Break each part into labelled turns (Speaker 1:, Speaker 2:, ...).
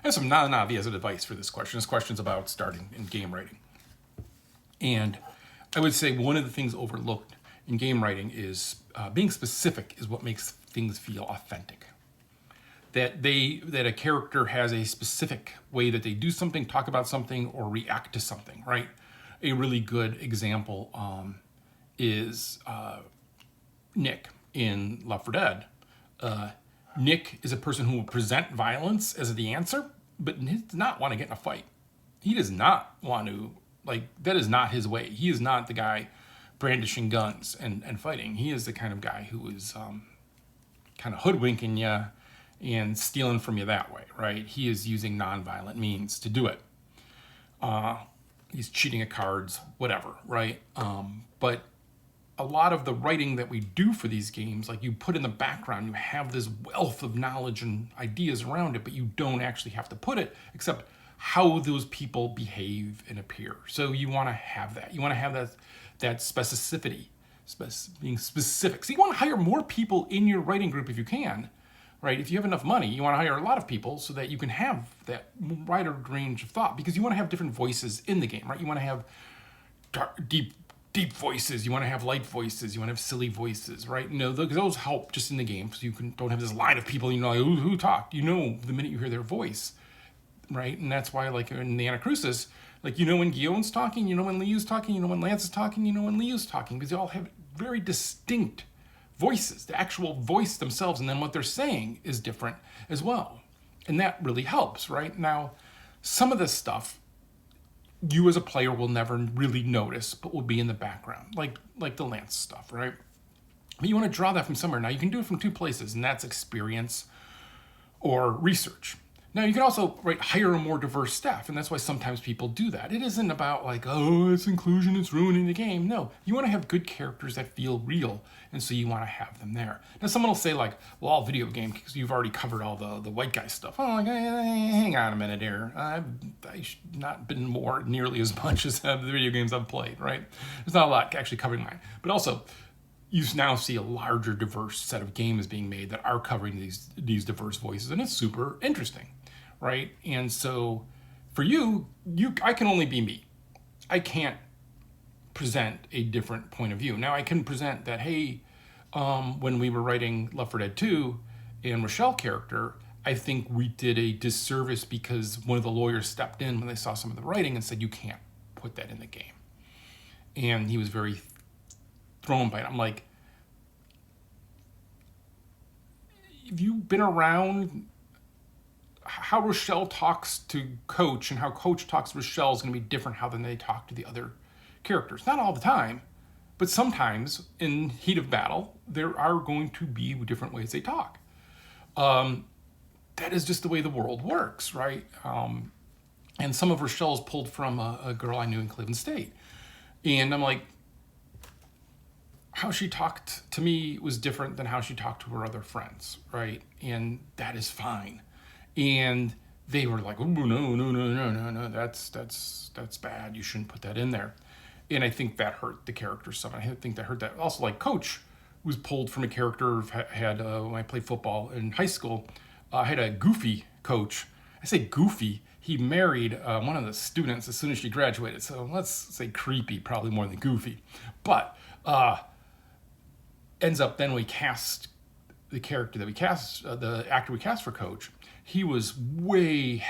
Speaker 1: have some non-obvious advice for this question. This question's about starting in game writing. And I would say one of the things overlooked in game writing is being specific is what makes things feel authentic. That a character has a specific way that they do something, talk about something, or react to something, right? A really good example is Nick in Left 4 Dead. Nick is a person who will present violence as the answer, but he does not want to get in a fight. He does not want to, that is not his way. He is not the guy brandishing guns and fighting. He is the kind of guy who is kind of hoodwinking you and stealing from you that way, right? He is using nonviolent means to do it. He's cheating at cards, whatever, right? But a lot of the writing that we do for these games, like you put in the background, you have this wealth of knowledge and ideas around it, but you don't actually have to put it, except how those people behave and appear. So you want to have that. You want to have that specificity, being specific. So you want to hire more people in your writing group if you can, right? If you have enough money, you want to hire a lot of people so that you can have that wider range of thought, because you want to have different voices in the game, right? You want to have deep voices, you want to have light voices, you want to have silly voices, right? Those help just in the game, so you don't have this line of people, who talked. The minute you hear their voice, right? And that's why, like in the Anacrusis, when Guillaume's talking, when Liu's talking, when Lance is talking, when Liu's talking, because they all have very distinct voices. The actual voice themselves, and then what they're saying is different as well. And that really helps, right? Now, some of this stuff you as a player will never really notice, but will be in the background, like the Lance stuff, right? But you want to draw that from somewhere. Now, you can do it from two places, and that's experience or research. Now, you can also hire a more diverse staff, and that's why sometimes people do that. It isn't about it's inclusion, it's ruining the game. No, you want to have good characters that feel real, and so you want to have them there. Now, someone will say all video game, because you've already covered all the white guy stuff. Oh, hang on a minute here. I've not been more nearly as much as the video games I've played, right? There's not a lot actually covering mine. But also, you now see a larger, diverse set of games being made that are covering these diverse voices, and it's super interesting. Right? And so for I can only be me. I can't present a different point of view. Now I can present that, hey, when we were writing Left 4 Dead 2 and Rochelle character, I think we did a disservice because one of the lawyers stepped in when they saw some of the writing and said, you can't put that in the game. And he was very thrown by it. I'm like, have you been around how Rochelle talks to Coach and how Coach talks to Rochelle is going to be different than they talk to the other characters. Not all the time, but sometimes in heat of battle, there are going to be different ways they talk. That is just the way the world works, right? And some of Rochelle's pulled from a girl I knew in Cleveland State. And I'm like, how she talked to me was different than how she talked to her other friends, right? And that is fine. And they were like, oh, no, that's bad. You shouldn't put that in there. And I think that hurt the character some. I think that hurt that. Also, Coach was pulled from a character had when I played football in high school. I had a goofy coach. I say goofy. He married one of the students as soon as she graduated. So let's say creepy, probably more than goofy. But ends up then we cast the character that we cast, the actor we cast for Coach. He was way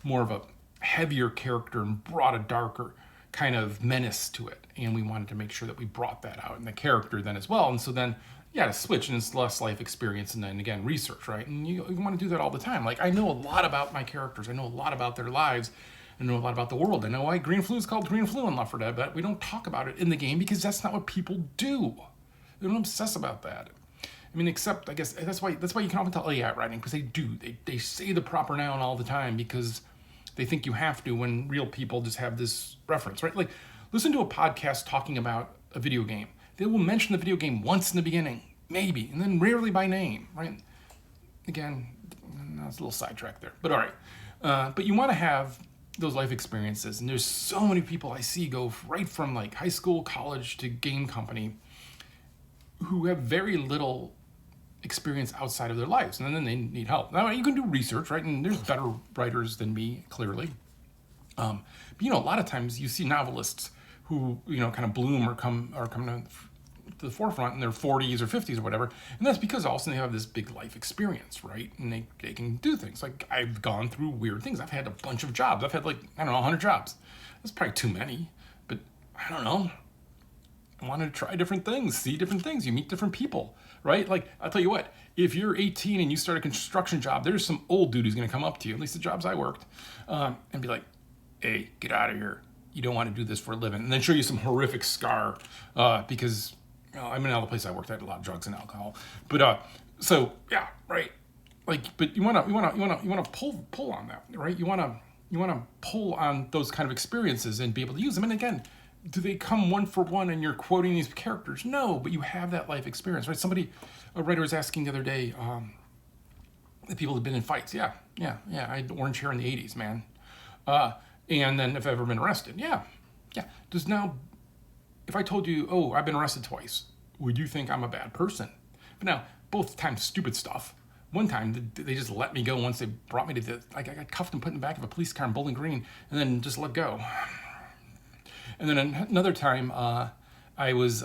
Speaker 1: more of a heavier character and brought a darker kind of menace to it. And we wanted to make sure that we brought that out in the character then as well. And so then, to switch, and it's less life experience and then, again, research, right? And you want to do that all the time. I know a lot about my characters. I know a lot about their lives. I know a lot about the world. I know why Green Flu is called Green Flu in Left 4 Dead, but we don't talk about it in the game because that's not what people do. They don't obsess about that. I mean, except, I guess, that's why you can often tell AI writing, because they do. They say the proper noun all the time because they think you have to, when real people just have this reference, right? Listen to a podcast talking about a video game. They will mention the video game once in the beginning, maybe, and then rarely by name, right? Again, that's a little sidetrack there, but all right. But you want to have those life experiences, and there's so many people I see go right from high school, college to game company who have very little experience outside of their lives, and then they need help. Now you can do research, right? And there's better writers than me, clearly. But a lot of times you see novelists who kind of bloom or come to the forefront in their 40s or 50s or whatever, and that's because all of a sudden they have this big life experience, right? And they can do things. Like, I've gone through weird things. I've had a bunch of jobs. I've had 100 jobs. That's probably too many, but I don't know. I wanted to try different things, see different things. You meet different people, right? Like, I'll tell you what, if you're 18 and you start a construction job, there's some old dude who's going to come up to you, at least the jobs I worked, and be like, hey, get out of here. You don't want to do this for a living. And then show you some horrific scar because, I mean, all the places I worked, I had a lot of drugs and alcohol. But so yeah, right. Like, but you want to pull on that, right? You want to pull on those kind of experiences and be able to use them. And again, do they come one for one and you're quoting these characters? No, but you have that life experience, right? A writer was asking the other day, the people who've been in fights. Yeah. I had orange hair in the 80s, man. And then if I've ever been arrested, yeah. If I told you, oh, I've been arrested twice, would you think I'm a bad person? But now, both times stupid stuff. One time, they just let me go once they brought me to I got cuffed and put in the back of a police car in Bowling Green, and then just let go. And then another time, I was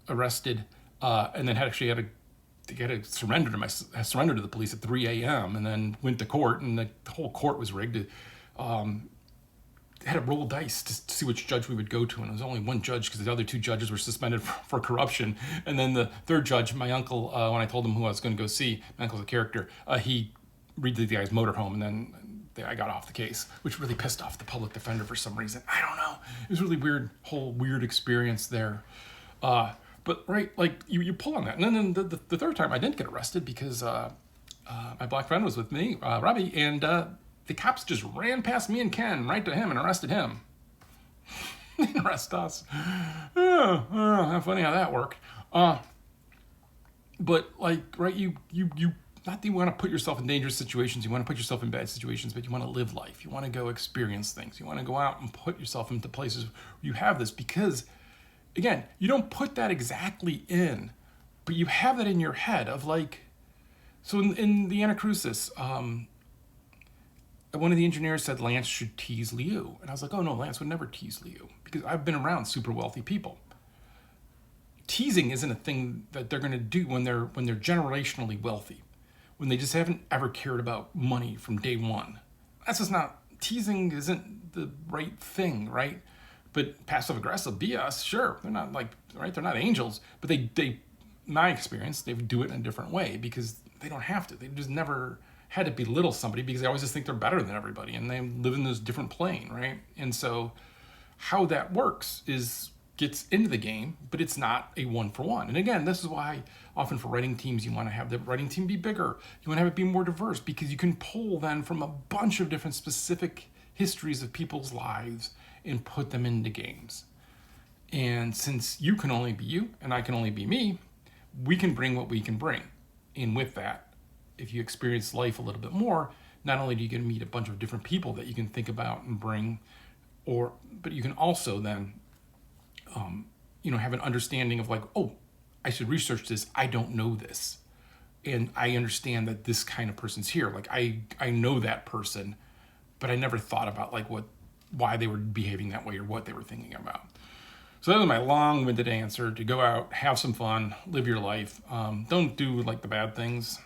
Speaker 1: arrested, and then had to surrender to the police at 3 a.m. and then went to court, and the whole court was rigged. Had to roll dice to see which judge we would go to, and it was only one judge because the other two judges were suspended for corruption. And then the third judge, my uncle, when I told him who I was going to go see, my uncle's a character, he redid the guy's motorhome, and then I got off the case, which really pissed off the public defender for some reason. I don't know. It was really weird, whole weird experience there. But right, like you pull on that. And then the third time I didn't get arrested because my black friend was with me, Robbie, and the cops just ran past me and Ken right to him and arrested him. They didn't arrest us. How funny how that worked. But like, right, you not that you want to put yourself in dangerous situations, you want to put yourself in bad situations, but you want to live life. You want to go experience things. You want to go out and put yourself into places where you have this, because again, you don't put that exactly in, but you have that in your head of like, so in the Anacrusis, one of the engineers said Lance should tease Liu. And I was like, oh no, Lance would never tease Liu, because I've been around super wealthy people. Teasing isn't a thing that they're going to do when they're generationally wealthy, when they just haven't ever cared about money from day one. That's just not, teasing isn't the right thing, right? But passive aggressive BS, sure, they're not like, right, they're not angels, but they my experience, they do it in a different way because they don't have to. They just never had to belittle somebody because they always just think they're better than everybody, and they live in this different plane, right? And so how that works gets into the game, but it's not a one-for-one. And again, this is why often for writing teams, you want to have the writing team be bigger. You want to have it be more diverse, because you can pull then from a bunch of different specific histories of people's lives and put them into games. And since you can only be you and I can only be me, we can bring what we can bring. And with that, if you experience life a little bit more, not only do you get to meet a bunch of different people that you can think about and bring, but you can also then, have an understanding of like, oh, I should research this. I don't know this. And I understand that this kind of person's here. Like I know that person, but I never thought about like why they were behaving that way or what they were thinking about. So that was my long-winded answer to go out, have some fun, live your life. Don't do like the bad things.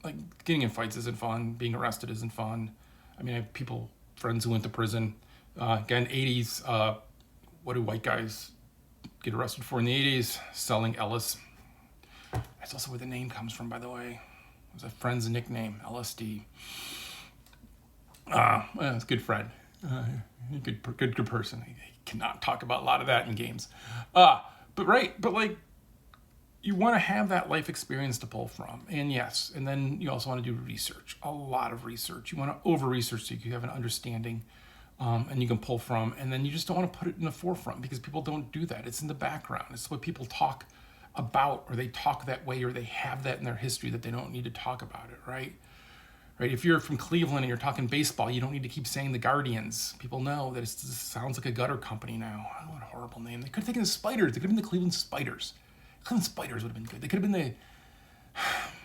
Speaker 1: Like getting in fights isn't fun. Being arrested isn't fun. I mean, I have friends who went to prison. Again, 80s, what do white guys get arrested for in the 80s? Selling Ellis. That's also where the name comes from, by the way. It was a friend's nickname, LSD. Well, it's a good friend. Good person. He cannot talk about a lot of that in games. But like, you want to have that life experience to pull from. And yes, and then you also want to do research, a lot of research. You want to over-research so you have an understanding and you can pull from. And then you just don't want to put it in the forefront because people don't do that. It's in the background. It's what people talk about, or they talk that way, or they have that in their history that they don't need to talk about it, right? Right? If you're from Cleveland and you're talking baseball, you don't need to keep saying the Guardians. People know that it sounds like a gutter company now. Oh, what a horrible name. They could have taken the Spiders. They could have been the Cleveland Spiders. Cleveland Spiders would have been good. They could have been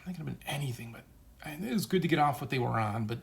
Speaker 1: They could have been anything, but it was good to get off what they were on. But